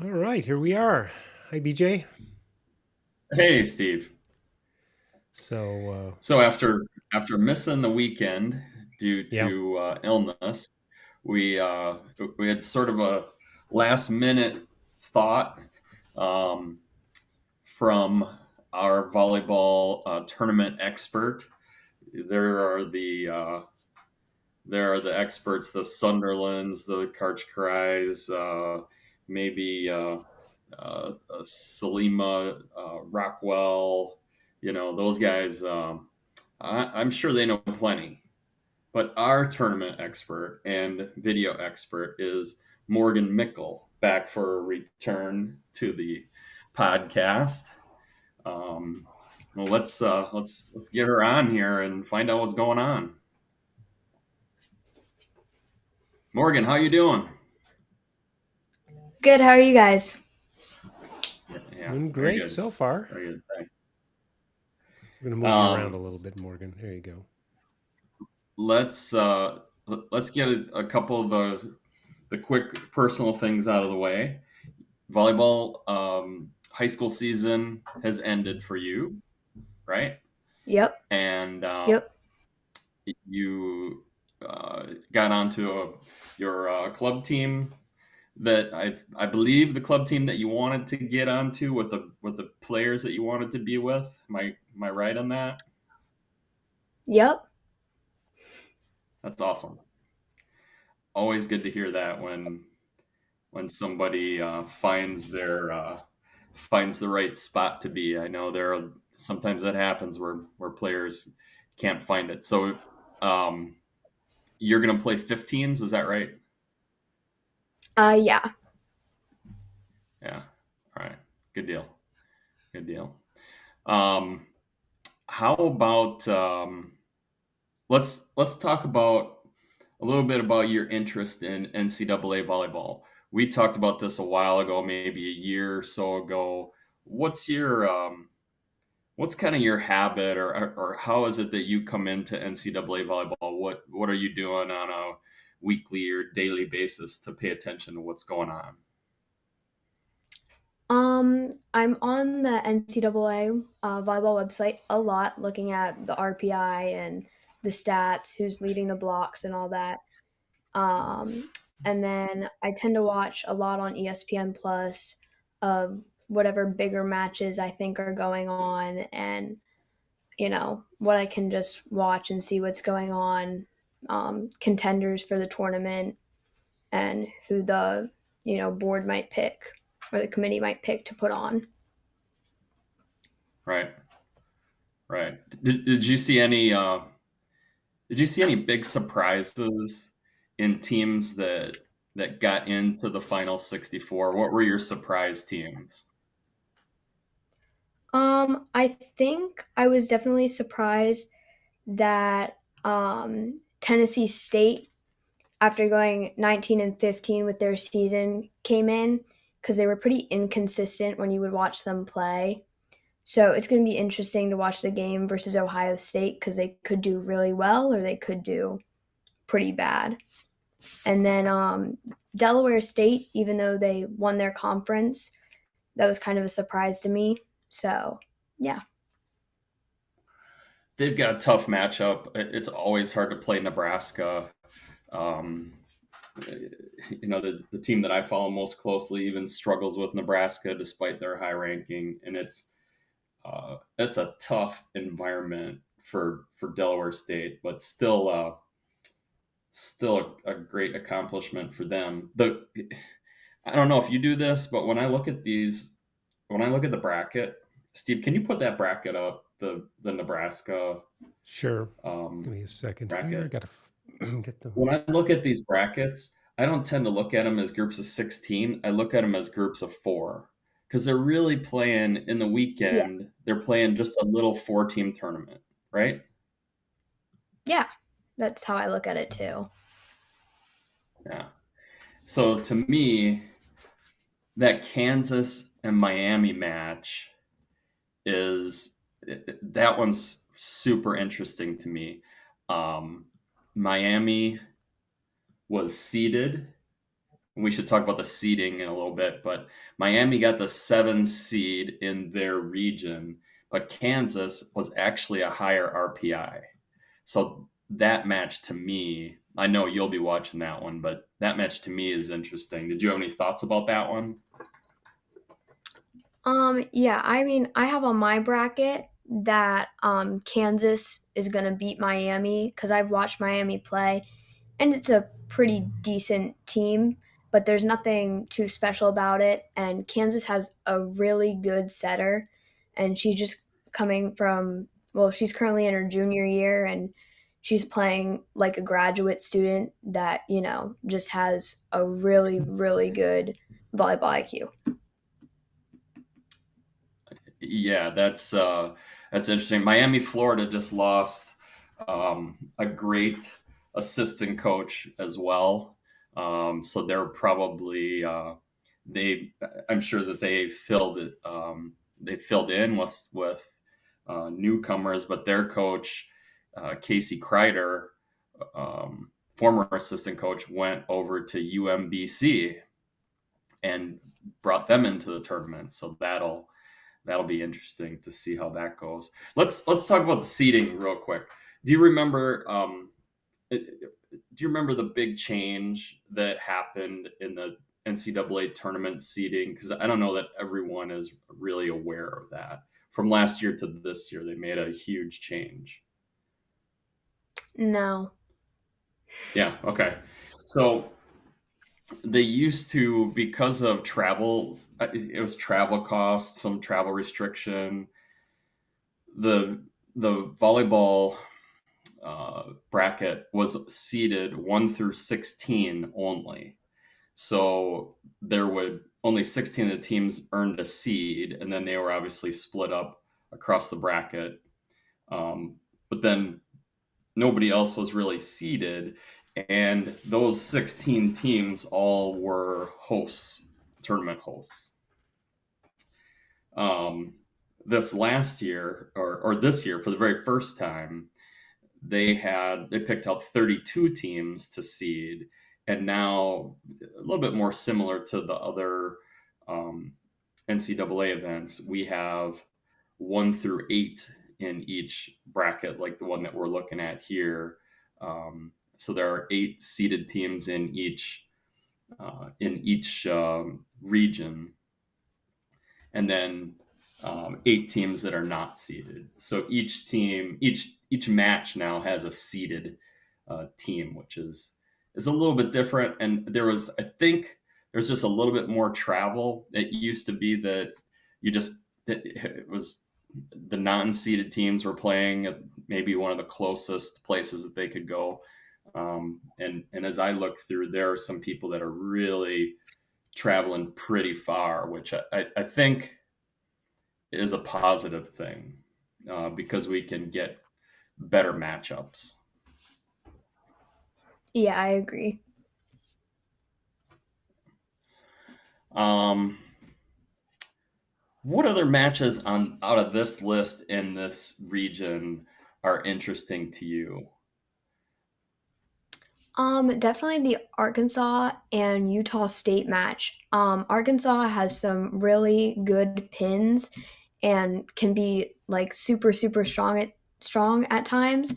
All right, here we are. Hi, BJ. Hey, Steve. So, So after missing the weekend due yeah, to illness, we uh, we had sort of a last minute thought um, from our volleyball tournament expert. There are the uh, there are the experts, the Sunderlands, the Karch maybe Salima, Rockwell. Those guys. I'm sure they know plenty. But our tournament expert and video expert is Morgan Mickle, back for a return to the podcast. Um, well, let's get her on here and find out what's going on. Morgan, how you doing? Good. How are you guys? Yeah, doing very great good, so far. very good. Thanks. I'm going to move you around Um, a little bit, Morgan. There you go. let's uh, let's get a couple of the quick personal things out of the way. Volleyball high school season has ended for you, right? Yep. And Yep. you got onto your club team that I believe the club team that you wanted to get onto with the players that you wanted to be with. Am I right on that? Yep. That's awesome. Always good to hear that when somebody finds the right spot to be. I know there are sometimes that happens where players can't find it. So um, you're going to play 15s, is that right? Yeah. Yeah. All right. Good deal. Good deal. Um, how about let's talk about a little bit about your interest in NCAA volleyball. We talked about this a while ago, maybe a year or so ago. What's your what's kind of your habit, or how is it that you come into NCAA volleyball? What are you doing on a weekly or daily basis to pay attention to what's going on? I'm on the NCAA volleyball website a lot, looking at the RPI and the stats, who's leading the blocks, and all that. Um, and then I tend to watch a lot on ESPN Plus of whatever bigger matches I think are going on, and what I can just watch and see what's going on, contenders for the tournament, and who the board might pick or the committee might pick to put on. Right, right. Did you see any big surprises in teams that got into the final 64? What were your surprise teams? I think I was definitely surprised that Tennessee State, after going 19-15 with their season, came in because they were pretty inconsistent when you would watch them play. So it's going to be interesting to watch the game versus Ohio State because they could do really well or they could do pretty bad. And then Delaware State, even though they won their conference, that was kind of a surprise to me. So, yeah. They've got a tough matchup. It's always hard to play Nebraska. Um, the team that I follow most closely even struggles with Nebraska despite their high ranking, and it's a tough environment for Delaware State, but still a great accomplishment for them. I don't know if you do this, but when I look at the bracket, Steve, can you put that bracket up? The Nebraska Sure. Give um, me a second here. I bracket. got to get the. When I look at these brackets, I don't tend to look at them as groups of 16. I look at them as groups of four because they're really playing in the Yeah. weekend. They're playing just a little four-team tournament, right? Yeah. That's how I look at it too. Yeah. So to me, that Kansas and Miami match is that one's super interesting to me. Um, Miami was seeded we should talk about the seeding in a little bit, but Miami got the 7 seed in their region, but Kansas was actually a higher RPI. So that match to me, I know you'll be watching that one, but that match to me is interesting. Did you have any thoughts about that one? Yeah, I mean, I have on my bracket that Kansas is going to beat Miami because I've watched Miami play and it's a pretty decent team, but there's nothing too special about it. And Kansas has a really good setter, and she's just coming from, well, she's currently in her junior year and she's playing like a graduate student that, just has a really, really good volleyball IQ. Yeah, that's interesting. Miami, Florida just lost a great assistant coach as well. So they're probably they. I'm sure that they filled it. They filled in with newcomers, but their coach, Casey Kreider, former assistant coach, went over to UMBC and brought them into the tournament. So that'll be interesting to see how that goes. Let's talk about the seeding real quick. Do you remember? Do you remember the big change that happened in the NCAA tournament seeding? Because I don't know that everyone is really aware of that. From last year to this year, they made a huge change. No. Yeah. Okay. So they used to, because of travel, it was travel costs, some travel restriction. The volleyball bracket was seeded 1 through 16 only. So there would only 16 of the teams earned a seed, and then they were obviously split up across the bracket. But then nobody else was really seeded, and those 16 teams all were hosts, tournament hosts. This last year, or this year, for the very first time, they picked out 32 teams to seed, and now a little bit more similar to the other NCAA events, we have 1 through 8 in each bracket, like the one that we're looking at here. So there are 8 seeded teams in each region, and then 8 teams that are not seeded. So each match now has a seeded team, which is a little bit different. And I think there's just a little bit more travel. It used to be that it was the non-seeded teams were playing at maybe one of the closest places that they could go. And as I look through, there are some people that are really traveling pretty far, which I think is a positive thing because we can get better matchups. Yeah, I agree. What other matches out of this list in this region are interesting to you? Definitely the Arkansas and Utah State match. Arkansas has some really good pins and can be like super, super strong at times.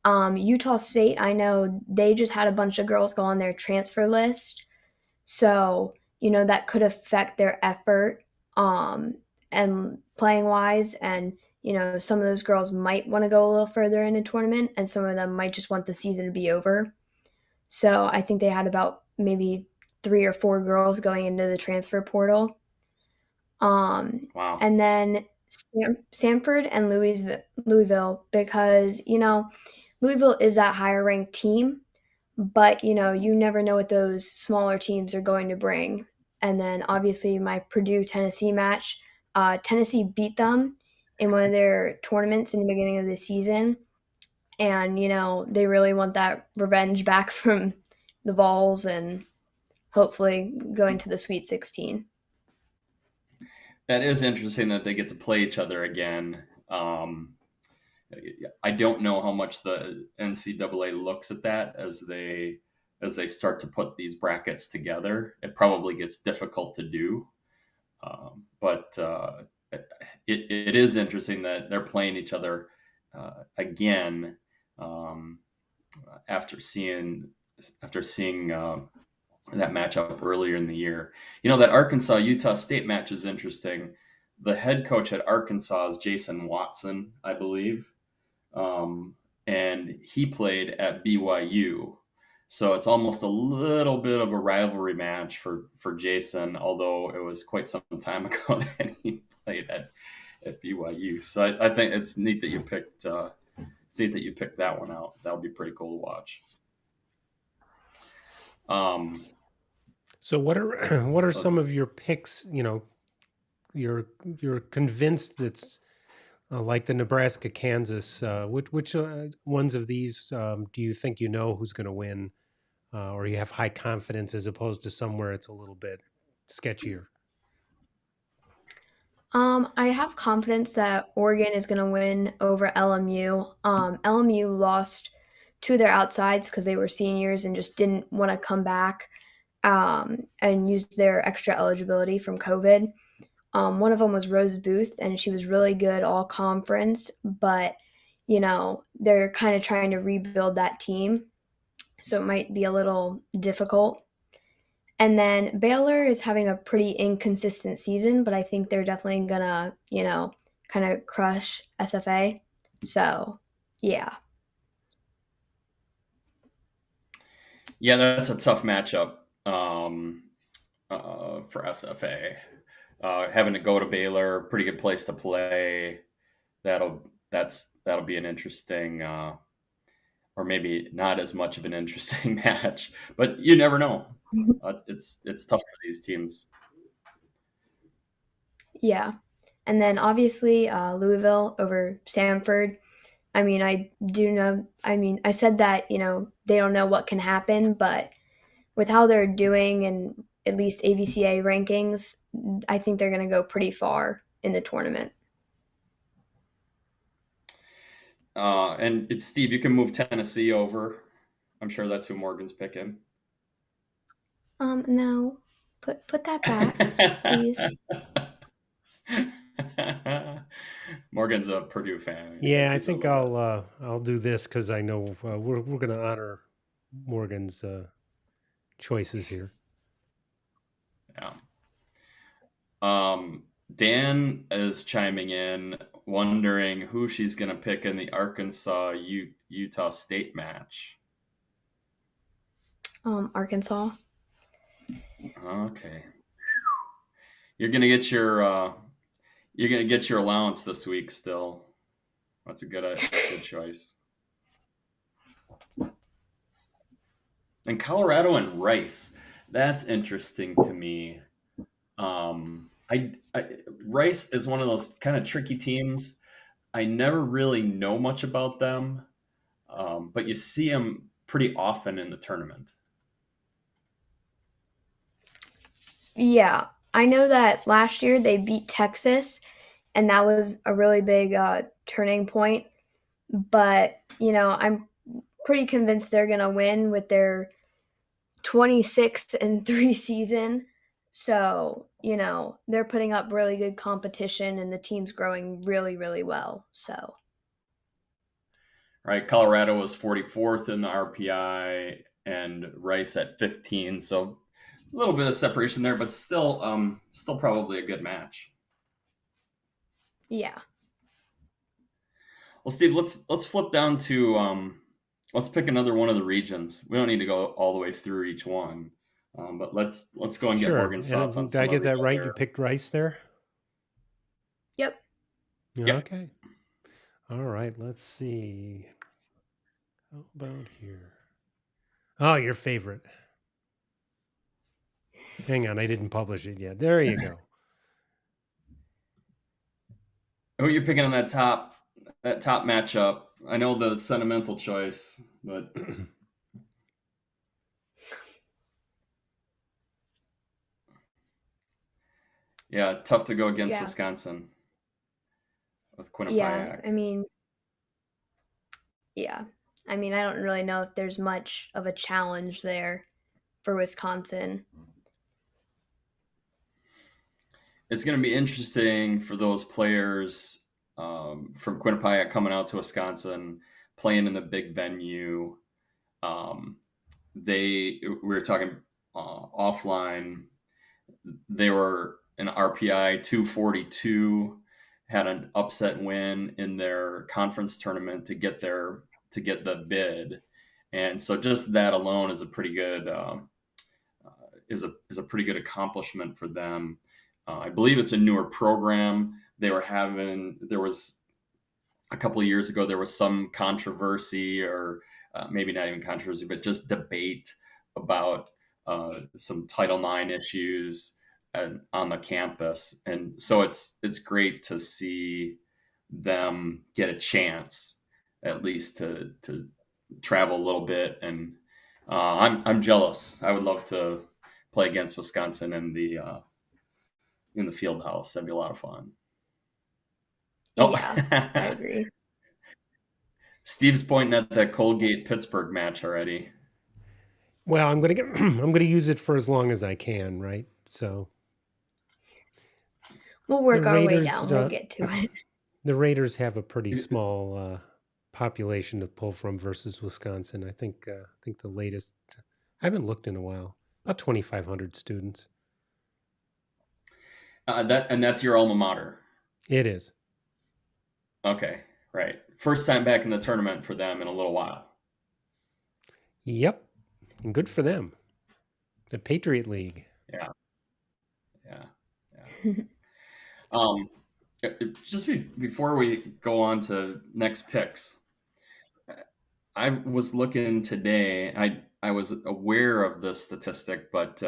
Utah State, I know they just had a bunch of girls go on their transfer list. So, that could affect their effort and playing wise. And, some of those girls might want to go a little further in a tournament, and some of them might just want the season to be over. So I think they had about maybe 3 or 4 girls going into the transfer portal. Wow. And then Sanford and Louisville, because, Louisville is that higher ranked team, but, you never know what those smaller teams are going to bring. And then obviously my Purdue Tennessee match, Tennessee beat them in one of their tournaments in the beginning of the season. And, they really want that revenge back from the Vols and hopefully going to the Sweet 16. That is interesting that they get to play each other again. I don't know how much the NCAA looks at that as they as they start to put these brackets together. It probably gets difficult to do, but it is interesting that they're playing each other again after seeing that matchup earlier in the year. That Arkansas Utah State match is interesting. The head coach at Arkansas is Jason Watson, I believe, and he played at BYU. So it's almost a little bit of a rivalry match for Jason, although it was quite some time ago that he played at BYU. So I think it's neat that you picked that one out. That would be pretty cool to watch. So what are some of your picks? You're convinced that's like the Nebraska Kansas. Which ones of these do you think who's going to win, or you have high confidence as opposed to somewhere it's a little bit sketchier? I have confidence that Oregon is going to win over LMU. LMU lost two of their outsides because they were seniors and just didn't want to come back and use their extra eligibility from COVID. One of them was Rose Booth, and she was really good all conference, but they're kind of trying to rebuild that team, so it might be a little difficult. And then Baylor is having a pretty inconsistent season, but I think they're definitely gonna, kind of crush SFA. So, yeah. Yeah, that's a tough matchup for SFA. Having to go to Baylor, pretty good place to play. That'll be an interesting, or maybe not as much of an interesting match, but you never know. It's tough for these teams. Yeah. And then obviously Louisville over Samford. I mean, I do know, I said that, they don't know what can happen, but with how they're doing and at least AVCA rankings, I think they're going to go pretty far in the tournament. And it's Steve, you can move Tennessee over. I'm sure that's who Morgan's picking. No. Put that back, please. Morgan's a Purdue fan. Yeah, I think I'll do this because I know we're going to honor Morgan's choices here. Yeah. Dan is chiming in, wondering who she's going to pick in the Arkansas Utah State match. Arkansas. Okay. You're gonna get your allowance this week still. That's a good choice. And Colorado and Rice. That's interesting to me. Rice is one of those kind of tricky teams. I never really know much about them, but you see them pretty often in the tournament. Yeah, I know that last year they beat Texas, and that was a really big turning point. But, I'm pretty convinced they're going to win with their 26-3 season. So, they're putting up really good competition, and the team's growing really, really well. So, right, Colorado was 44th in the RPI and Rice at 15. So a little bit of separation there, but still probably a good match. Yeah. Well, Steve, let's flip down to let's pick another one of the regions. We don't need to go all the way through each one, but let's go and get Morgan's thoughts on. Did I get that right? There. You picked Rice there. Yep. Yep. Okay. All right. Let's see. How about here? Oh, your favorite. Hang on, I didn't publish it yet. There you go. Who are you picking on that top matchup? I know the sentimental choice, but yeah, tough to go against Wisconsin with Quinnipiac. Yeah, I mean, yeah. I mean, I don't really know if there's much of a challenge there for Wisconsin. It's going to be interesting for those players from Quinnipiac coming out to Wisconsin, playing in the big venue. Um, we were talking offline. They were an RPI 242, had an upset win in their conference tournament to get the bid, and so just that alone is a pretty good is a pretty good accomplishment for them. I believe it's a newer program. There was a couple of years ago there was some controversy, or maybe not even controversy, but just debate about some Title IX issues on the campus, and so it's great to see them get a chance at least to travel a little bit, and I'm jealous. I would love to play against Wisconsin in the field house. That'd be a lot of fun. Oh, Yeah, I agree. Steve's pointing at that Colgate Pittsburgh match already. Well, I'm gonna get I'm gonna use it for as long as I can, right? So We'll the work our way Raiders, down. We'll get to it. the Raiders have a pretty small population to pull from versus Wisconsin. I think the latest. I haven't looked in a while. About 2,500 students. That's your alma mater. It is. Okay, right. First time back in the tournament for them in a little while. Yep. And good for them. The Patriot League. Yeah, yeah, yeah. Um, just before we go on to next picks, I was looking today. I was aware of this statistic, but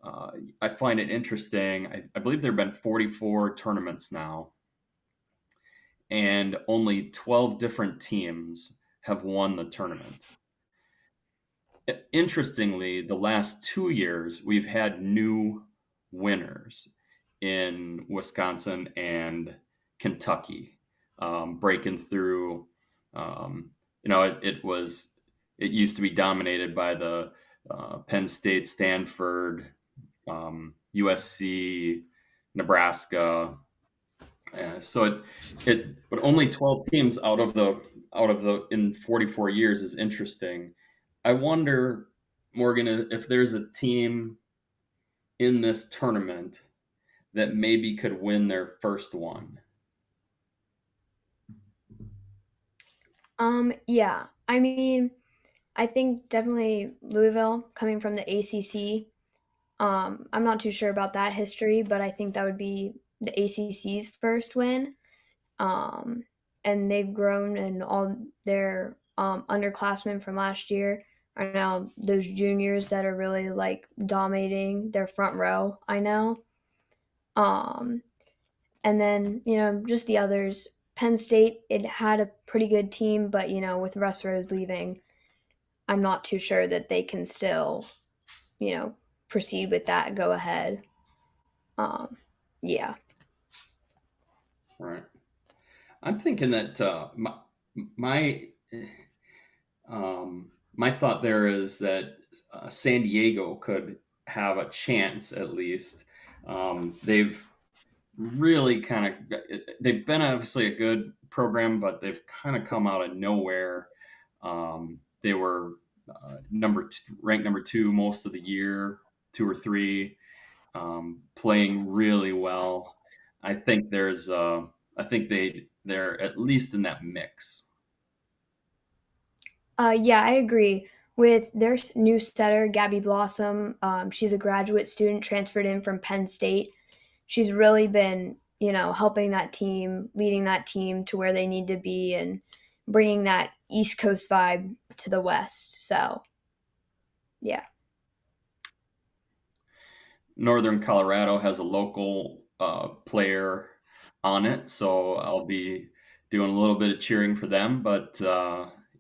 I find it interesting. I believe there have been 44 tournaments now, and only 12 different teams have won the tournament. Interestingly, the last 2 years, we've had new winners in Wisconsin and Kentucky, breaking through. It used to be dominated by the Penn State, Stanford, USC, Nebraska. But only 12 teams out of the in 44 years is interesting. I wonder, Morgan, if there's a team in this tournament that maybe could win their first one. Yeah. I mean, I think definitely Louisville coming from the ACC. I'm not too sure about that history, but I think that would be the ACC's first win. Um, and they've grown, and all their underclassmen from last year are now those juniors that are really like dominating their front row. I know. Um, and then just the others. Penn State, it had a pretty good team, but with Russ Rose leaving, I'm not too sure that they can still you know proceed with that. Go ahead. Um, yeah. Right. I'm thinking that my my thought there is that San Diego could have a chance at least. They've really kind of they've been obviously a good program, but they've kind of come out of nowhere. They were ranked number two most of the year, two or three, playing really well. I think I think they're at least in that mix. Yeah, I agree. With their new setter, Gabby Blossom, she's a graduate student transferred in from Penn State. She's really been, helping that team, leading that team to where they need to be, and bringing that East Coast vibe to the West. So, yeah. Northern Colorado has a local player on it, so I'll be doing a little bit of cheering for them. But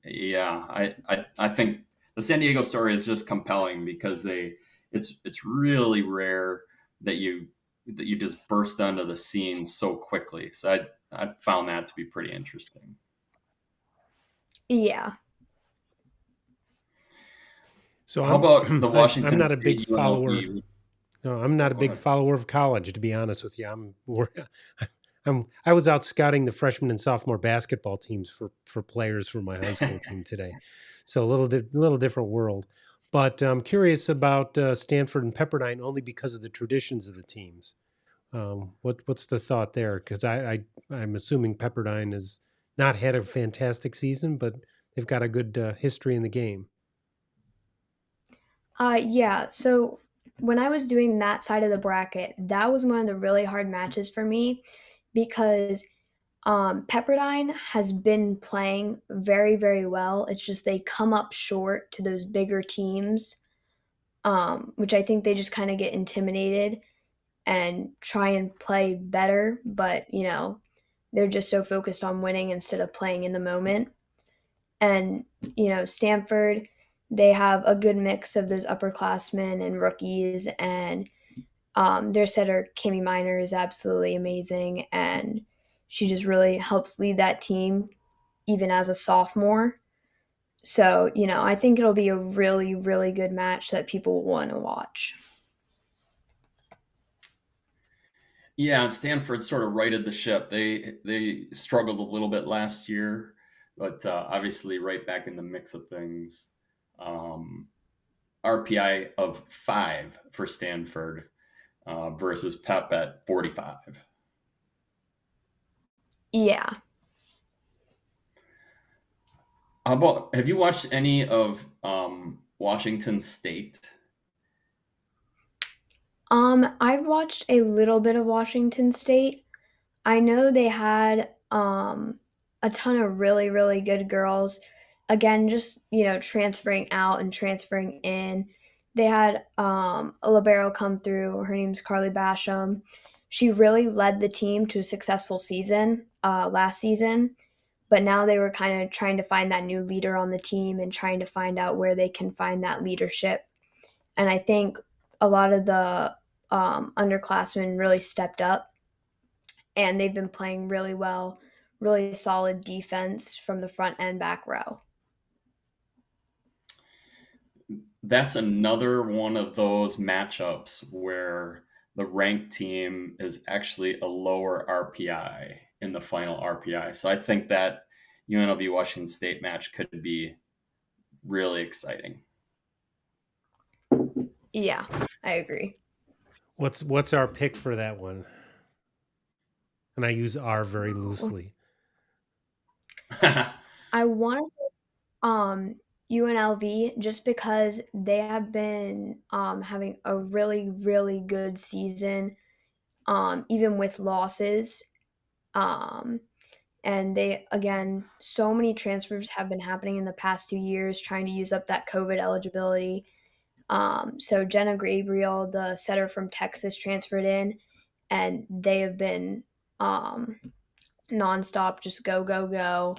yeah, I think the San Diego story is just compelling because it's really rare that you just burst onto the scene so quickly. So I found that to be pretty interesting. Yeah. So How about the I'm Washington not a big State follower. UNLV? No, I'm Oh, not a go big ahead. follower of college, to be honest with you. I was out scouting the freshman and sophomore basketball teams for players for my high school team today, so a little different world. But I'm curious about Stanford and Pepperdine only because of the traditions of the teams. What's the thought there? Because I'm assuming Pepperdine has not had a fantastic season, but they've got a good history in the game. Yeah. So when I was doing that side of the bracket, that was one of the really hard matches for me because Pepperdine has been playing very, very well. It's just they come up short to those bigger teams, which I think they just kind of get intimidated and try and play better. But, they're just so focused on winning instead of playing in the moment. And, Stanford, they have a good mix of those upperclassmen and rookies. And their setter, Kimmy Miner, is absolutely amazing. And she just really helps lead that team even as a sophomore. So, I think it'll be a really, really good match that people will want to watch. Yeah, and Stanford sort of righted the ship. They struggled a little bit last year, but obviously right back in the mix of things. Um, RPI of 5 for Stanford versus Pep at 45. Yeah. How about, have you watched any of Washington State? I've watched a little bit of Washington State. I know they had a ton of really, really good girls. Again, just, transferring out and transferring in. They had a libero come through. Her name's Carly Basham. She really led the team to a successful season last season, but now they were kind of trying to find that new leader on the team and trying to find out where they can find that leadership. And I think a lot of the underclassmen really stepped up and they've been playing really well, really solid defense from the front and back row. That's another one of those matchups where the ranked team is actually a lower RPI in the final RPI. So I think that UNLV Washington State match could be really exciting. Yeah, I agree. What's our pick for that one? And I use R very loosely. I want to say UNLV just because they have been having a really, really good season, even with losses. Um, and they, again, so many transfers have been happening in the past 2 years trying to use up that COVID eligibility. So Jenna Gabriel, the setter from Texas, transferred in, and they have been um, nonstop, just go, go, go,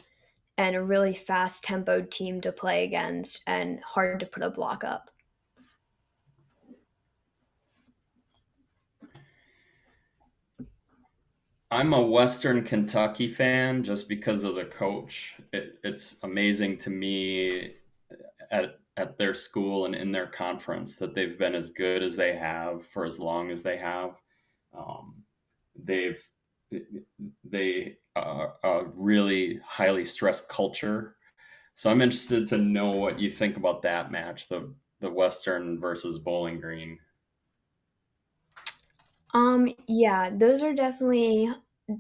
and a really fast tempoed team to play against and hard to put a block up. I'm a Western Kentucky fan just because of the coach. It's amazing to me at their school and in their conference that they've been as good as they have for as long as they have. Um, they've they are a really highly stressed culture. So I'm interested to know what you think about that match, the Western versus Bowling Green. Yeah, those are definitely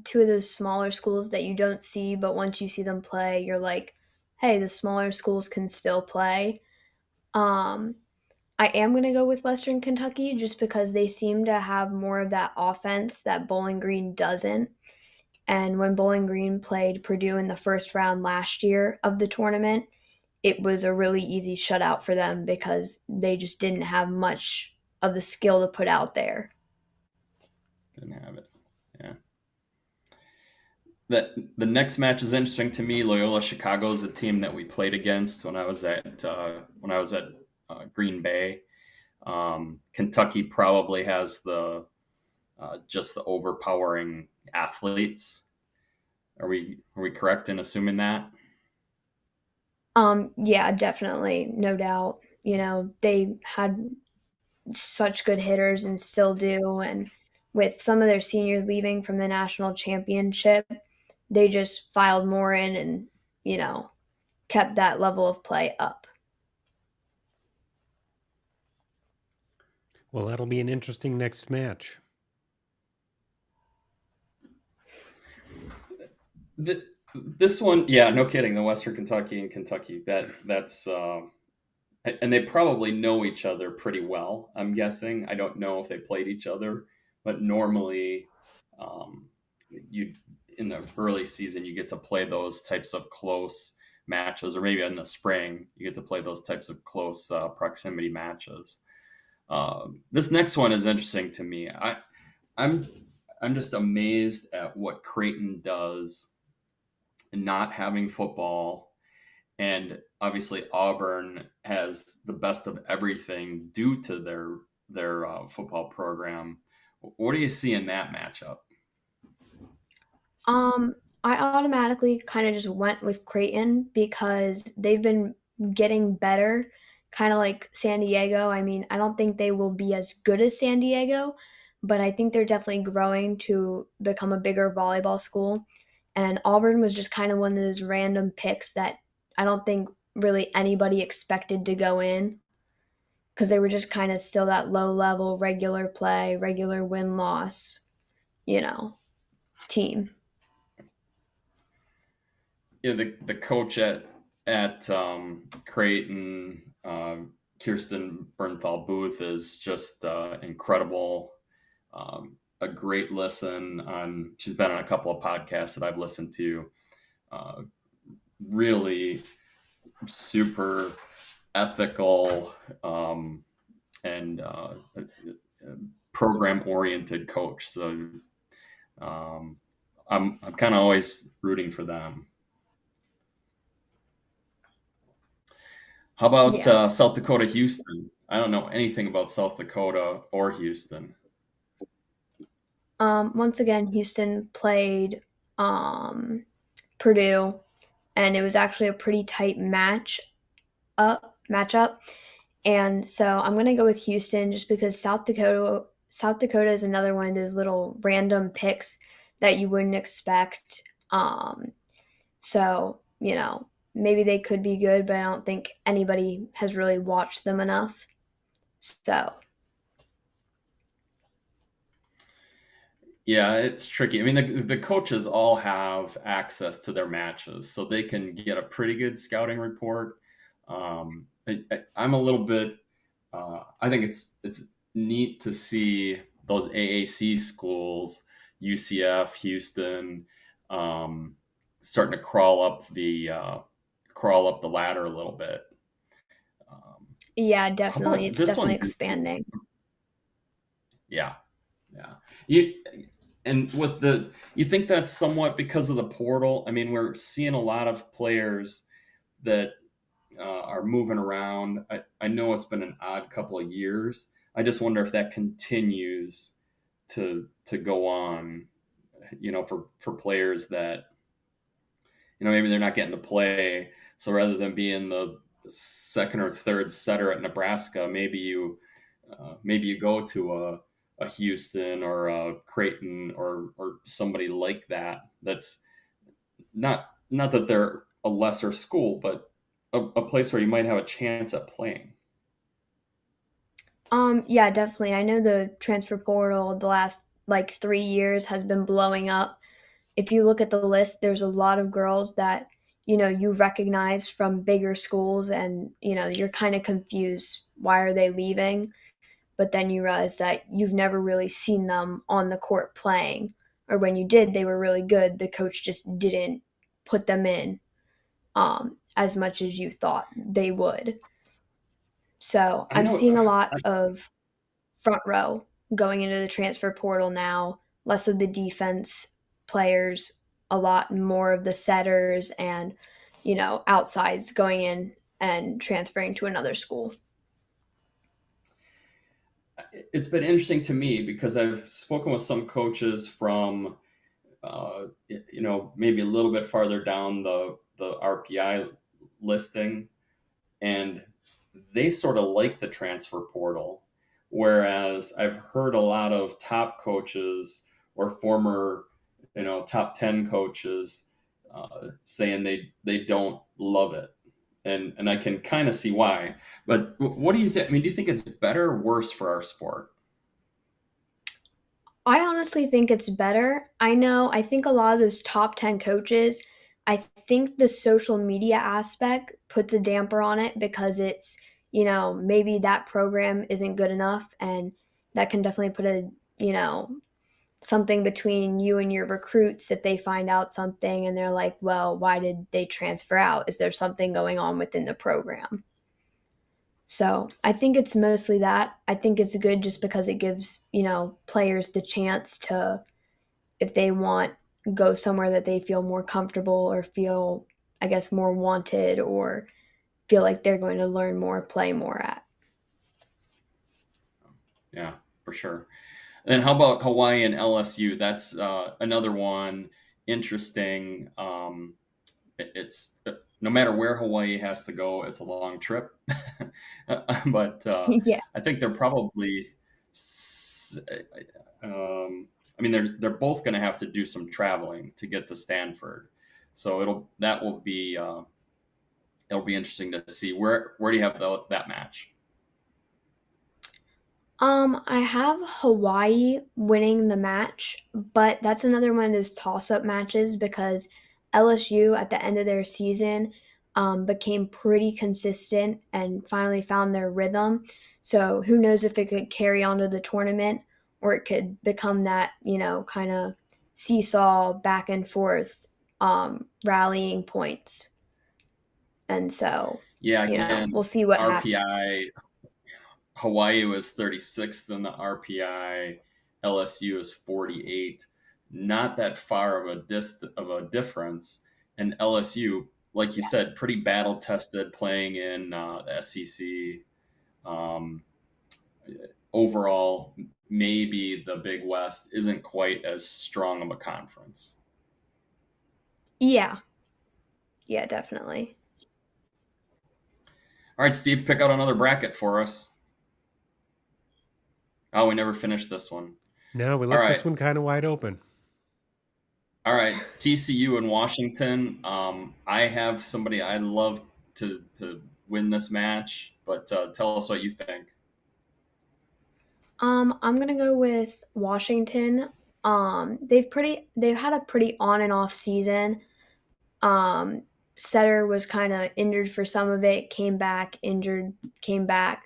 two of those smaller schools that you don't see, but once you see them play, you're like, hey, the smaller schools can still play. Um, I am going to go with Western Kentucky just because they seem to have more of that offense that Bowling Green doesn't. And when Bowling Green played Purdue in the first round last year of the tournament, it was a really easy shutout for them because they just didn't have much of the skill to put out there. Didn't have it. Yeah. The next match is interesting to me. Loyola Chicago is a team that we played against when I was at Green Bay. Kentucky probably has the just the overpowering athletes. Are we correct in assuming that? Yeah, definitely, no doubt. They had such good hitters and still do. And with some of their seniors leaving from the national championship, they just filed more in and, you know, kept that level of play up. Well, that'll be an interesting next match. The, this one, yeah, no kidding. The Western Kentucky and Kentucky. That's and they probably know each other pretty well. I'm guessing. I don't know if they played each other, but normally, um, you in the early season you get to play those types of close matches, or maybe in the spring you get to play those types of close proximity matches. This next one is interesting to me. I'm I'm just amazed at what Creighton does not having football, and obviously Auburn has the best of everything due to their football program. What do you see in that matchup? Um, I automatically kind of just went with Creighton because they've been getting better, kind of like San Diego. I mean, I don't think they will be as good as San Diego, but I think they're definitely growing to become a bigger volleyball school. And Auburn was just kind of one of those random picks that I don't think really anybody expected to go in because they were just kind of still that low level, regular play, regular win loss, you know, team. Yeah, the coach at Creighton, Kirsten Bernthal Booth, is just incredible. A great listen on. She's been on a couple of podcasts that I've listened to. Uh, really super ethical, and program oriented coach. So um, I'm kind of always rooting for them. How about Yeah. South Dakota, Houston? I don't know anything about South Dakota or Houston. Once again, Houston played um, Purdue, and it was actually a pretty tight matchup. And so I'm gonna go with Houston just because South Dakota is another one of those little random picks that you wouldn't expect. So maybe they could be good, but I don't think anybody has really watched them enough. So Yeah, it's tricky. I mean, the coaches all have access to their matches, so they can get a pretty good scouting report. I'm a little bit. I think it's neat to see those AAC schools, UCF, Houston, um, starting to crawl up the ladder a little bit. Um, yeah, how definitely, about it's this definitely one's expanding. Yeah, yeah. You and with the you think that's somewhat because of the portal? I mean, we're seeing a lot of players that are moving around. I know it's been an odd couple of years. I just wonder if that continues to go on. For players that maybe they're not getting to play. So rather than being the second or third setter at Nebraska, maybe you go to a Houston or a Creighton or somebody like that. That's not that they're a lesser school, but a place where you might have a chance at playing. Yeah, definitely. I know the transfer portal the last like 3 years has been blowing up. If you look at the list, there's a lot of girls that you recognize from bigger schools, and you're kind of confused. Why are they leaving? But then you realize that you've never really seen them on the court playing, or when you did, they were really good. The coach just didn't put them in as much as you thought they would. So I I'm know. seeing a lot of front row going into the transfer portal now, less of the defense players, a lot more of the setters and, outsides going in and transferring to another school. It's been interesting to me because I've spoken with some coaches from maybe a little bit farther down the RPI listing, and they sort of like the transfer portal. Whereas I've heard a lot of top coaches or former, top 10 coaches saying they don't love it. And I can kind of see why. But what do you think? I mean, do you think it's better or worse for our sport? I honestly think it's better. I think a lot of those top 10 coaches, I think the social media aspect puts a damper on it because maybe that program isn't good enough, and that can definitely put you know, something between you and your recruits if they find out something and they're like, well, why did they transfer out? Is there something going on within the program? So I think it's mostly that. I think it's good just because it gives, players the chance to, if they want, go somewhere that they feel more comfortable or feel, I guess, more wanted or feel like they're going to learn more, play more at. Yeah, for sure. And how about Hawaii and LSU? That's another one interesting. It's no matter where Hawaii has to go, it's a long trip. But Yeah. I think they're probably, I mean, they're both going to have to do some traveling to get to Stanford. So it'll be interesting to see where do you have that match. I have Hawaii winning the match, but that's another one of those toss-up matches because LSU at the end of their season became pretty consistent and finally found their rhythm. So who knows if it could carry on to the tournament or it could become that, kind of seesaw back and forth rallying points. And so, Yeah, again, we'll see what happens. RPI. Hawaii was 36th in the RPI. LSU is 48. Not that far of a difference. And LSU, like you said, pretty battle tested, playing in the SEC. Um, Overall, maybe the Big West isn't quite as strong of a conference. Yeah. Yeah, definitely. All right, Steve, pick out another bracket for us. Oh, we never finished this one. No, we All left right. this one kind of wide open. All right, TCU in Washington. I have somebody I'd love to win this match, but tell us what you think. I'm gonna go with Washington. They've had a pretty on and off season. Um, Setter was kind of injured for some of it, came back, injured, came back.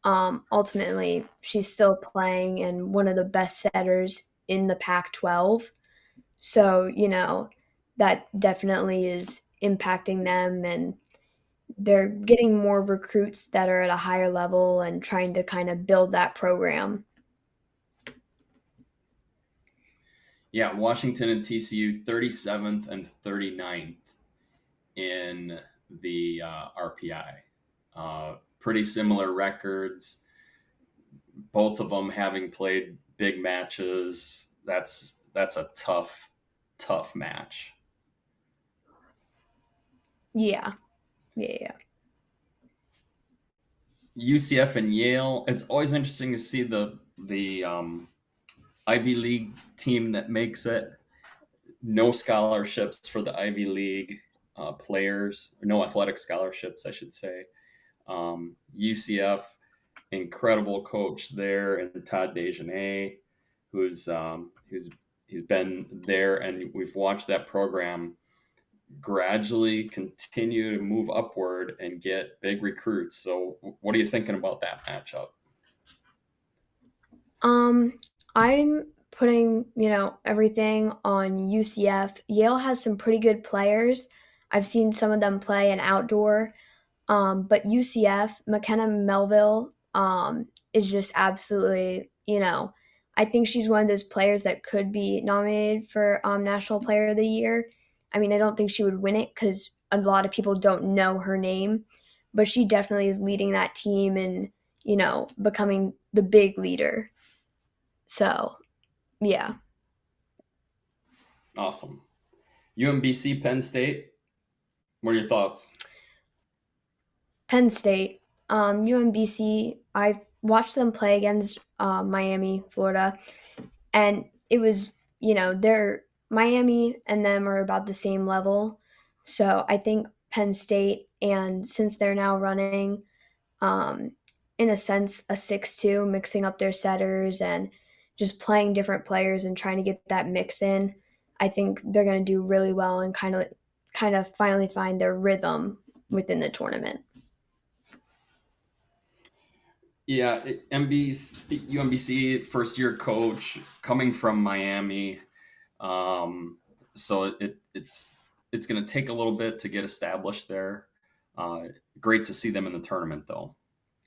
Ultimately, she's still playing and one of the best setters in the Pac-12. So, that definitely is impacting them, and they're getting more recruits that are at a higher level and trying to kind of build that program. Yeah, Washington and TCU 37th and 39th in the RPI. Pretty similar records. Both of them having played big matches. That's a tough match. Yeah. Yeah, yeah. UCF and Yale. It's always interesting to see the Ivy League team that makes it. No scholarships for the Ivy League players, or no athletic scholarships, I should say. UCF, incredible coach there, and Todd Dejanay, who's he's been there, and we've watched that program gradually continue to move upward and get big recruits. So, what are you thinking about that matchup? Um, I'm putting, everything on UCF. Yale has some pretty good players. I've seen some of them play in outdoor. But UCF, McKenna Melville, is just absolutely, I think she's one of those players that could be nominated for National Player of the Year. I mean, I don't think she would win it because a lot of people don't know her name, but she definitely is leading that team and, becoming the big leader. So, yeah. Awesome. UMBC Penn State. What are your thoughts? Penn State, UMBC. I watched them play against Miami, Florida, and it was, they're Miami and them are about the same level. So I think Penn State, and since they're now running, um, in a sense, a 6-2, mixing up their setters and just playing different players and trying to get that mix in, I think they're going to do really well and kind of finally find their rhythm within the tournament. Yeah, UMBC first year coach coming from Miami. Um, so it's going to take a little bit to get established there. Uh, Great to see them in the tournament, though,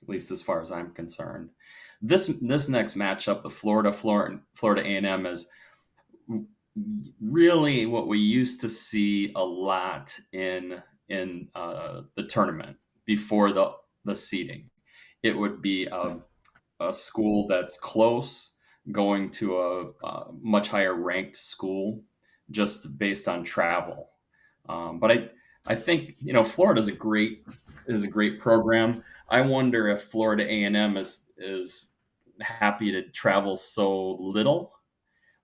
at least as far as I'm concerned. This next matchup, the Florida A&M, is really what we used to see a lot in the tournament before the seeding. It would be a school that's close going to a much higher ranked school just based on travel. But I think Florida is a great program. I wonder if Florida A&M is happy to travel so little,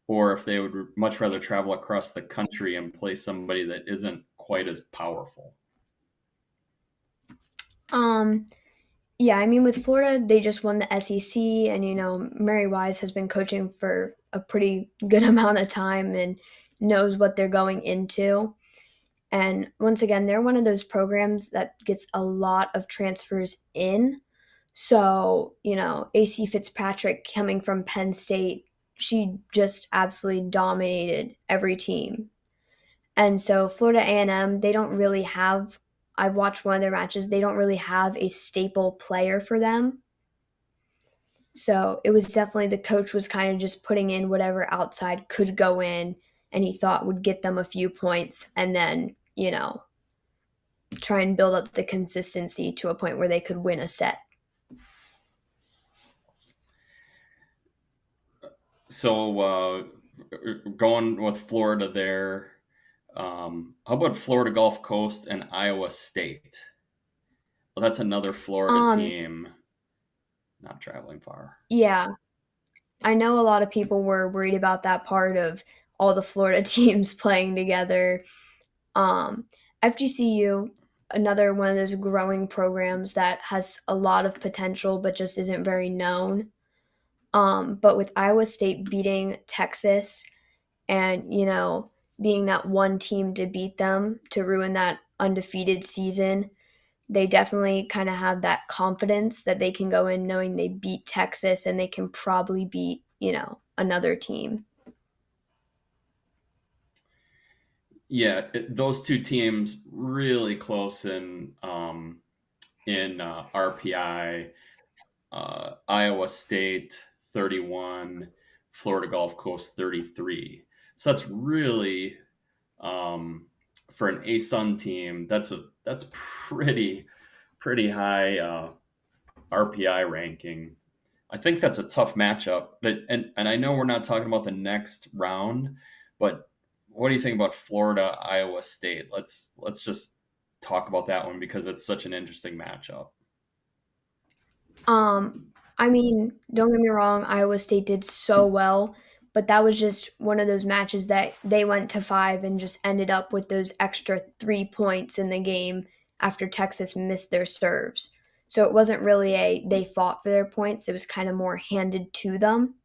or if they would much rather travel across the country and play somebody that isn't quite as powerful. Um, yeah, I mean, with Florida, they just won the SEC, and Mary Wise has been coaching for a pretty good amount of time and knows what they're going into. And once again, they're one of those programs that gets a lot of transfers in. So, AC Fitzpatrick coming from Penn State, she just absolutely dominated every team. And so Florida A&M, they don't really have, I've watched one of their matches, they don't really have a staple player for them. So it was definitely, the coach was kind of just putting in whatever outside could go in and he thought would get them a few points, and then, try and build up the consistency to a point where they could win a set. So going with Florida there, how about Florida Gulf Coast and Iowa State? Well, that's another Florida Um, team not traveling far. yeah, I know a lot of people were worried about that part of all the Florida teams playing together. Um, FGCU, another one of those growing programs that has a lot of potential but just isn't very known. But with Iowa State beating Texas and, being that one team to beat them to ruin that undefeated season, they definitely kind of have that confidence that they can go in knowing they beat Texas and they can probably beat, another team. Yeah, those two teams really close in RPI. Iowa State 31, Florida Gulf Coast 33. So that's really for an ASUN team. That's pretty high RPI ranking. I think that's a tough matchup. And I know we're not talking about the next round, but what do you think about Florida Iowa State? Let's just talk about that one because it's such an interesting matchup. Um, I mean, don't get me wrong, Iowa State did so well, but that was just one of those matches that they went to 5 and just ended up with those extra 3 points in the game after Texas missed their serves. So it wasn't really a they fought for their points, it was kind of more handed to them.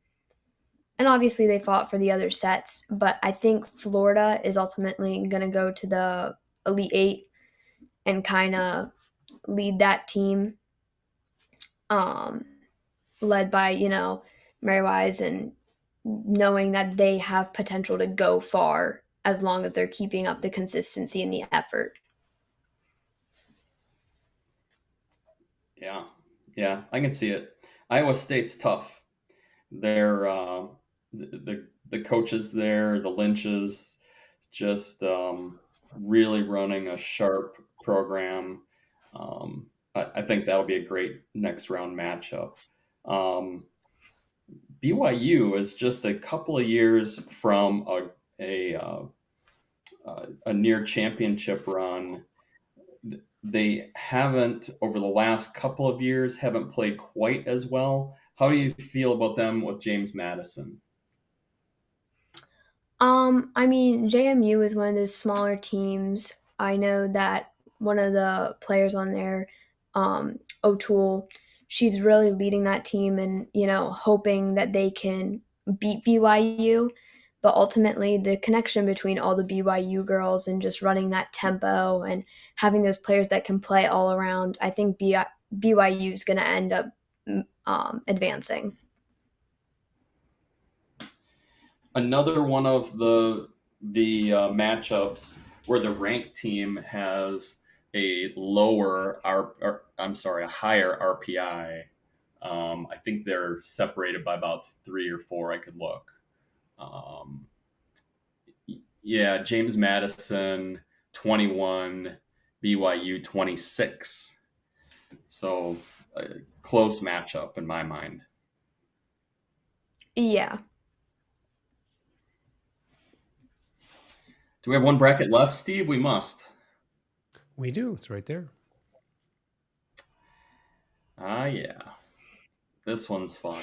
And obviously they fought for the other sets, but I think Florida is ultimately going to go to the Elite 8 and kind of lead that team. Um, Led by, Mary Wise, and knowing that they have potential to go far as long as they're keeping up the consistency and the effort. Yeah, yeah, I can see it. Iowa State's tough. They're the coaches there, the Lynches, just really running a sharp program. I think that'll be a great next round matchup. Um, BYU is just a couple of years from a near championship run. they haven't over the last couple of years haven't played quite as well. How do you feel about them with James Madison? I mean, JMU is one of those smaller teams. I know that one of the players on there, O'Toole, she's really leading that team and, hoping that they can beat BYU. But ultimately, the connection between all the BYU girls and just running that tempo and having those players that can play all around, I think BYU is going to end up advancing. Another one of the matchups where the ranked team has a lower or, I'm sorry, a higher RPI. I think they're separated by about 3 or 4. I could look. Um, yeah, James Madison 21, BYU 26. So a close matchup in my mind. Yeah. Do we have one bracket left, Steve? We must. We do. It's right there. Ah, yeah. This one's fun.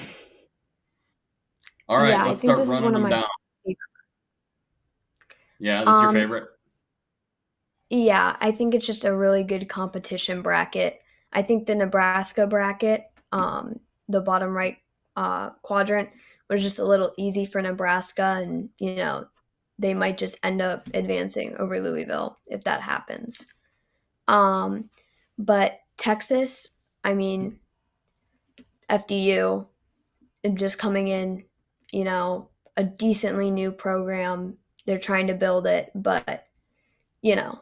All right, Yeah, I let's think start this is running one of them my down. favorites. Yeah, this is your Um, favorite? Yeah, I think it's just a really good competition bracket. I think the Nebraska bracket, the bottom right quadrant, was just a little easy for Nebraska, and they might just end up advancing over Louisville if that happens. Um, but Texas, I mean FDU, just coming in, a decently new program. They're trying to build it, but you know,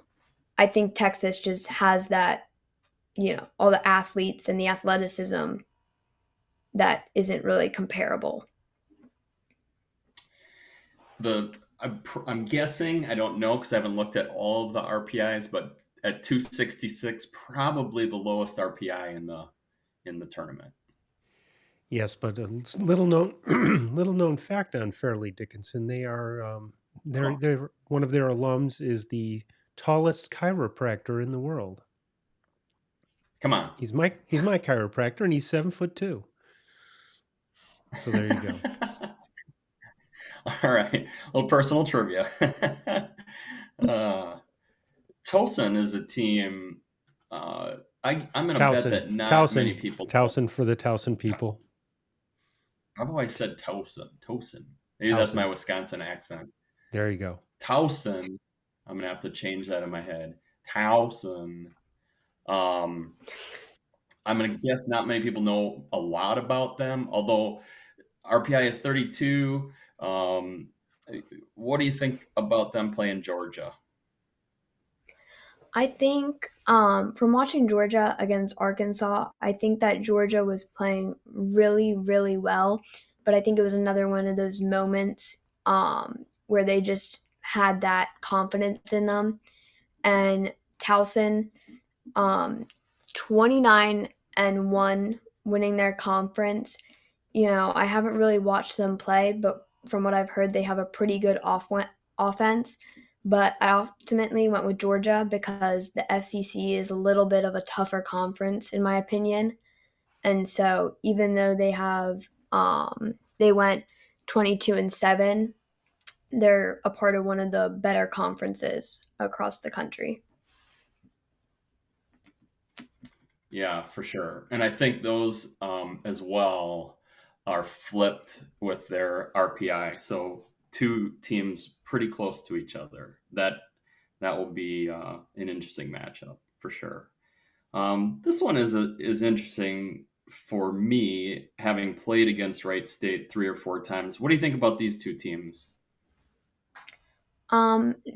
I think Texas just has that, all the athletes and the athleticism that isn't really comparable. I'm guessing, I don't know because I haven't looked at all of the RPIs, but at 266, probably the lowest RPI in the tournament. Yes, but a little known little known fact on Fairleigh Dickinson, they are Oh, they're one of their alums is the tallest chiropractor in the world. come on. He's my chiropractor, and he's 7'2". So there you go. All right, a little personal trivia. uh, Towson is a team. I'm going to bet Towson, that not many Towson, people know. Towson for the Towson people. I've always said Towson. Towson. Maybe that's my Towson. Wisconsin accent. There you go. Towson. I'm gonna have to change that in my head. Towson. Um, I'm gonna guess not many people know a lot about them. Although RPI at 32. Um, what do you think about them playing Georgia? I think from watching Georgia against Arkansas, I think that Georgia was playing really, really well. But I think it was another one of those moments where they just had that confidence in them. And Towson, um, 29-1, winning their conference. I haven't really watched them play, but from what I've heard, they have a pretty good offense. But I ultimately went with Georgia because the FCC is a little bit of a tougher conference, in my opinion. And so, even though they went 22-7, they're a part of one of the better conferences across the country. Yeah, for sure. And I think those as well are flipped with their RPI. So two teams pretty close to each other. That will be an interesting matchup for sure. This one is interesting for me, having played against Wright State 3 or 4 times. What do you think about these two teams?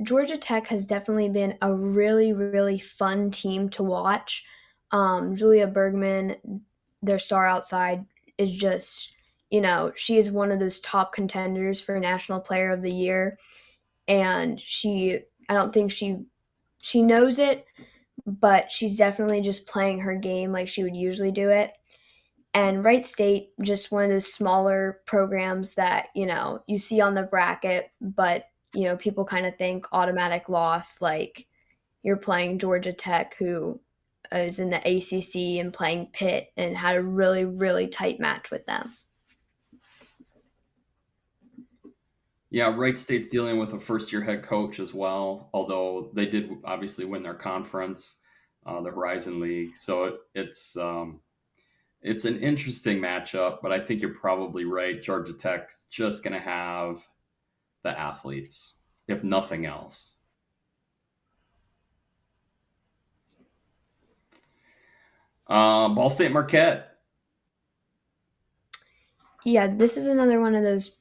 Georgia Tech has definitely been a really, really fun team to watch. Julia Bergman, their star outside, is just, she is one of those top contenders for National Player of the Year. And I don't think she knows it, but she's definitely just playing her game like she would usually do it. And Wright State, just one of those smaller programs that, you see on the bracket, but, people kind of think automatic loss. Like, you're playing Georgia Tech, who is in the ACC, and playing Pitt, and had a really, really tight match with them. Yeah, Wright State's dealing with a first-year head coach as well, although they did obviously win their conference, the Horizon League. So it's an interesting matchup, but I think you're probably right. Georgia Tech's just going to have the athletes, if nothing else. Ball State Marquette. Yeah, this is another one of those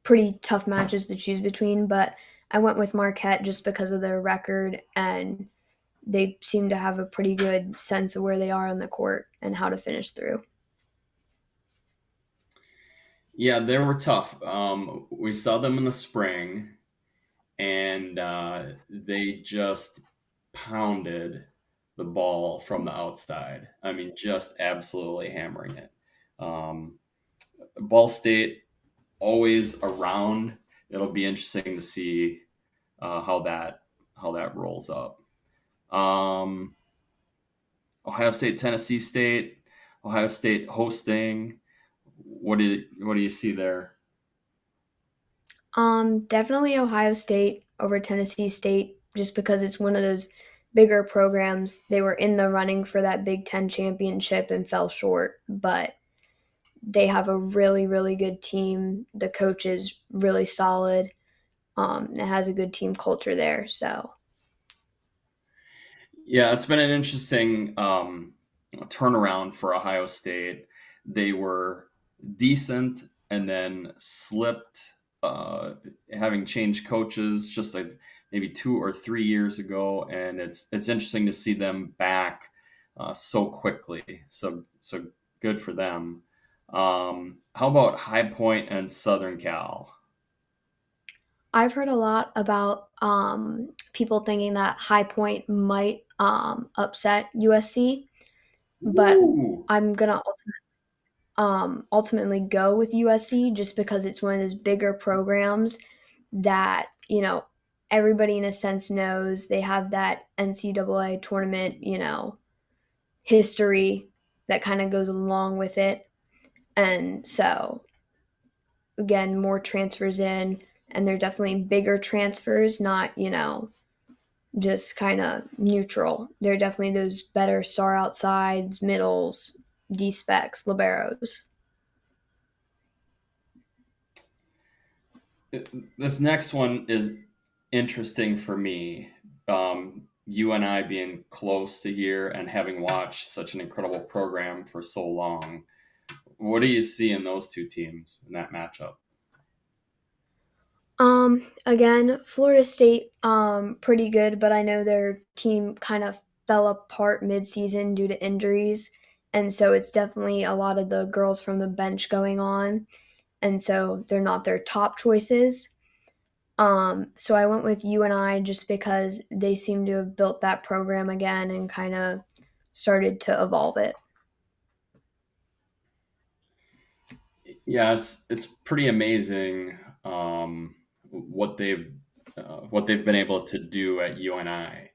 pretty tough matches to choose between, but I went with Marquette just because of their record, and they seem to have a pretty good sense of where they are on the court and how to finish through. Yeah, they were tough. We saw them in the spring, and they just pounded the ball from the outside. I mean, just absolutely hammering it. Um, Ball State always around. It'll be interesting to see how that rolls up. Um, Ohio State, Tennessee State. Ohio State hosting. What do you see there? Definitely Ohio State over Tennessee State, just because it's one of those bigger programs. They were in the running for that Big Ten championship and fell short, but they have a really, really good team. The coach is really solid. It has a good team culture there. So, Yeah, it's been an interesting turnaround for Ohio State. They were decent and then slipped, uh, having changed coaches just like maybe 2 or 3 years ago, and it's interesting to see them back so quickly. So good for them. How about High Point and Southern Cal? I've heard a lot about people thinking that High Point might upset USC, but Ooh. I'm gonna ultimately go with USC just because it's one of those bigger programs that, everybody in a sense knows. They have that NCAA tournament, history that kind of goes along with it. And so, again, more transfers in, and they're definitely bigger transfers, not, just kind of neutral. They're definitely those better star outsides, middles, D specs, liberos. This next one is interesting for me. You and I being close to here and having watched such an incredible program for so long. What do you see in those two teams in that matchup? Again, Florida State, pretty good, but I know their team kind of fell apart mid-season due to injuries, and so it's definitely a lot of the girls from the bench going on, and so they're not their top choices. So I went with UNI just because they seem to have built that program again and kind of started to evolve it. Yeah, it's pretty amazing what they've been able to do at UNI.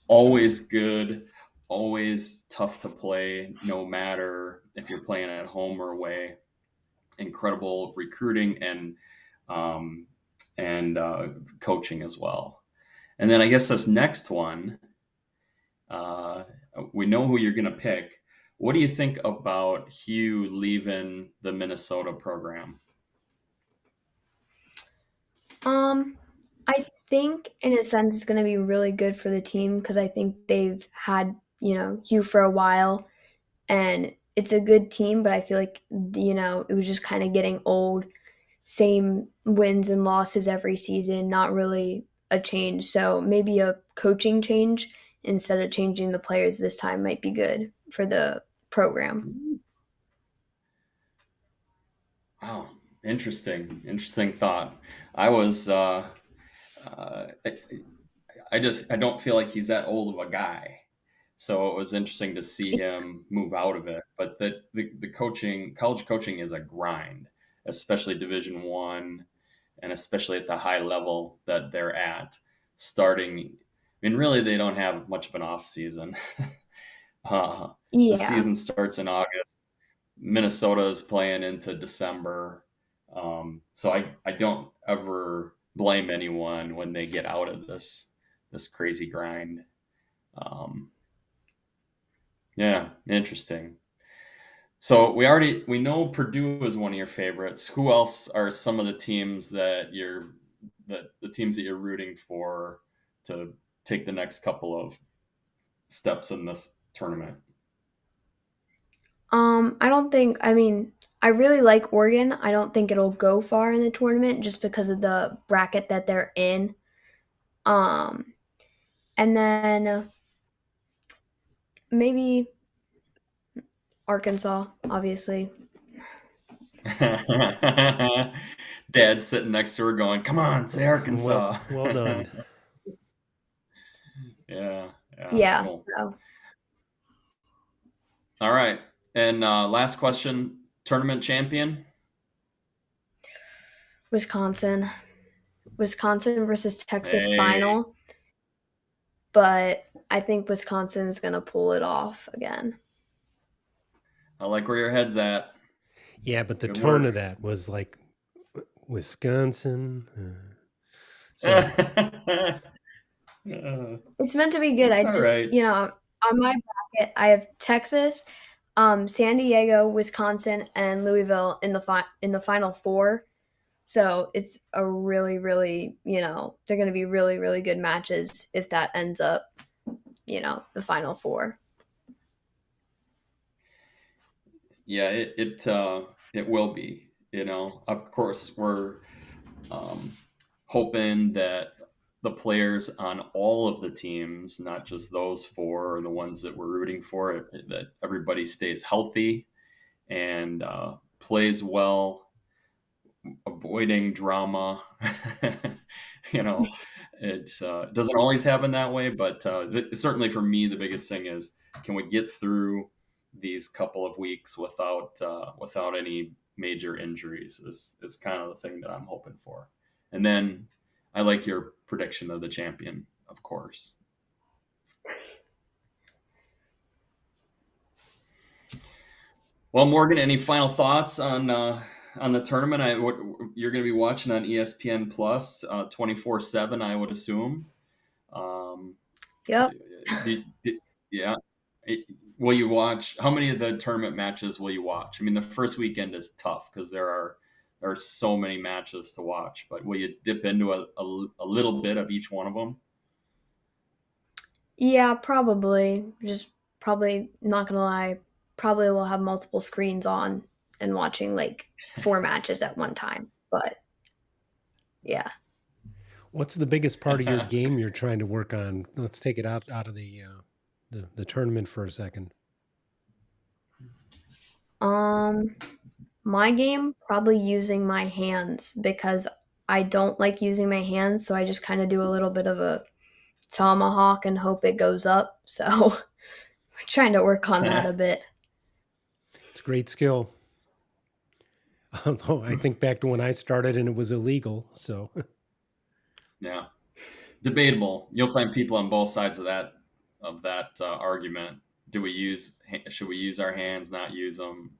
Always good, always tough to play, no matter if you're playing at home or away. Incredible recruiting um, and coaching as well. And then I guess this next one, uh, we know who you're going to pick. What do you think about Hugh leaving the Minnesota program? Um, I think in a sense it's going to be really good for the team because I think they've had, Hugh for a while, and it's a good team, but I feel like, it was just kind of getting old. Same wins and losses every season, not really a change. So maybe a coaching change instead of changing the players this time might be good for the program. Wow, interesting thought. I was uh, I don't feel like he's that old of a guy. So it was interesting to see him move out of it. But the coaching, college coaching is a grind, especially Division 1 and especially at the high level that they're at. starting. I mean, really, they don't have much of an off season. The Yeah. season starts in August. Minnesota is playing into December. So I don't ever blame anyone when they get out of this crazy grind. Um, yeah, interesting. So we know Purdue is one of your favorites. Who else are some of the teams that the teams that you're rooting for to take the next couple of steps in this tournament? I don't think, I mean, I really like Oregon. I don't think it'll go far in the tournament just because of the bracket that they're in. Um, and then maybe Arkansas, obviously. Dad's sitting next to her going, "Come on, say Well, Arkansas." well done. Yeah, Yeah, cool. so All right. And last question, tournament champion? Wisconsin. Wisconsin versus Texas Hey, final, but I think Wisconsin is going to pull it off again. I like where your head's at. Yeah, but the Good tone of work. that was like Wisconsin. So It's meant to be good. It's I all just, right. on my bracket, I have Texas, San Diego, Wisconsin, and Louisville in the final four. So it's a really, really, they're going to be really, really good matches if that ends up, the final four. Yeah, it will be. Of course, we're um, hoping that the players on all of the teams, not just those four or the ones that we're rooting for, that everybody stays healthy and plays well, avoiding drama. you know, it doesn't always happen that way, but certainly for me, the biggest thing is, can we get through these couple of weeks without any major injuries? Is kind of the thing that I'm hoping for. And then I like your prediction of the champion, of course. Well, Morgan, any final thoughts on the tournament? You're going to be watching on ESPN Plus 24/7, I would assume. Um, Yep. yeah. Will you watch? How many of the tournament matches will you watch? I mean, the first weekend is tough because there are so many matches to watch. But will you dip into a little bit of each one of them? Yeah, probably. Just probably not gonna lie. Probably will have multiple screens on and watching like four matches at one time. But yeah. what's the biggest part of your game you're trying to work on? Let's take it out of the tournament for a second. Um, my game probably using my hands because I don't like using my hands, so I just kind of do a little bit of a tomahawk and hope it goes up. So we're trying to work on that a bit. It's a great skill. Although I think back to when I started and it was illegal. So Yeah, debatable. You'll find people on both sides of that argument. Should we use our hands, not use them?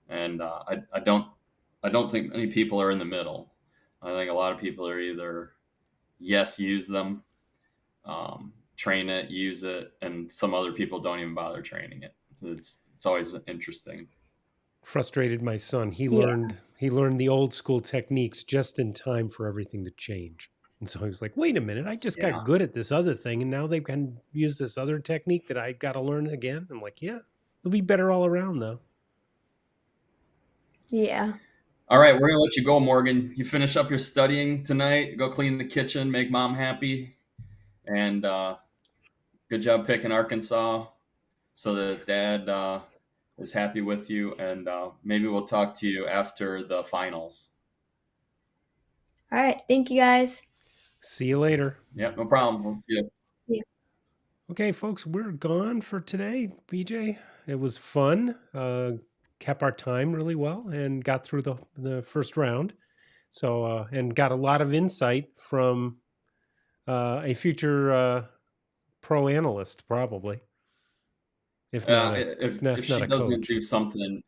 And I don't think many people are in the middle. I think a lot of people are either yes, use them, train it, use it, and some other people don't even bother training it. It's always interesting. frustrated my son. He Yeah. learned the old school techniques just in time for everything to change. And so he was like, "Wait a minute! I just Yeah. got good at this other thing, and now they can use this other technique that I got to learn again." I'm like, "Yeah, it'll be better all around, though." Yeah. All right, we're gonna let you go, Morgan. You finish up your studying tonight. Go clean the kitchen, make mom happy, and good job picking Arkansas so that dad is happy with you. And maybe we'll talk to you after the finals. All right. Thank you guys. See you later. Yep, no problem. We'll see you. Yeah. Okay, folks, we're gone for today. BJ, it was fun. Kept our time really well and got through the first round. So and got a lot of insight from a future pro analyst, probably, if not a If not she a doesn't coach. do something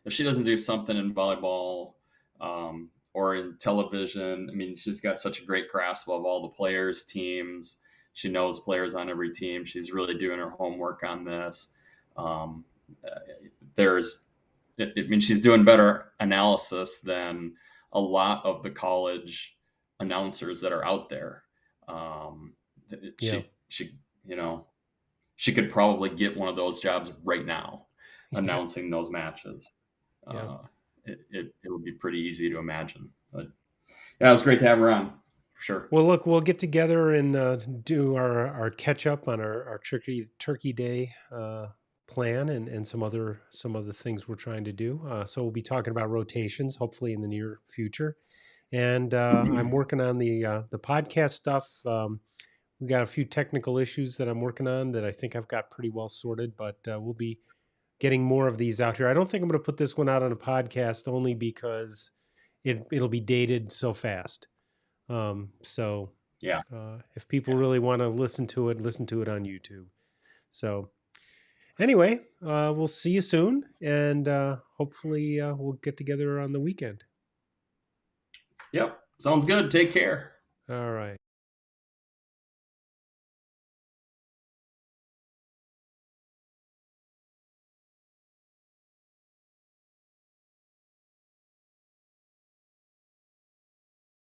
if she doesn't do something in volleyball or in television, I mean, she's got such a great grasp of all the players, teams. She knows players on every team. She's really doing her homework on this. Um, uh, there's, I mean, she's doing better analysis than a lot of the college announcers that are out there. Um, Yeah, she, you know, she could probably get one of those jobs right now, yeah, announcing those matches. yeah. Uh, it would be pretty easy to imagine. But yeah, it was great to have her on for sure. Well, look, we'll get together and do our catch up on our Turkey Day plan and some other things we're trying to do. So we'll be talking about rotations, hopefully in the near future. And I'm working on the podcast stuff. We got a few technical issues that I'm working on that I think I've got pretty well sorted, but we'll be getting more of these out here. I don't think I'm going to put this one out on a podcast only because it'll be dated so fast. So Yeah. if people Yeah. really want to listen to it on YouTube. So anyway, we'll see you soon, and hopefully we'll get together on the weekend. Yep. Sounds good. Take care. All right.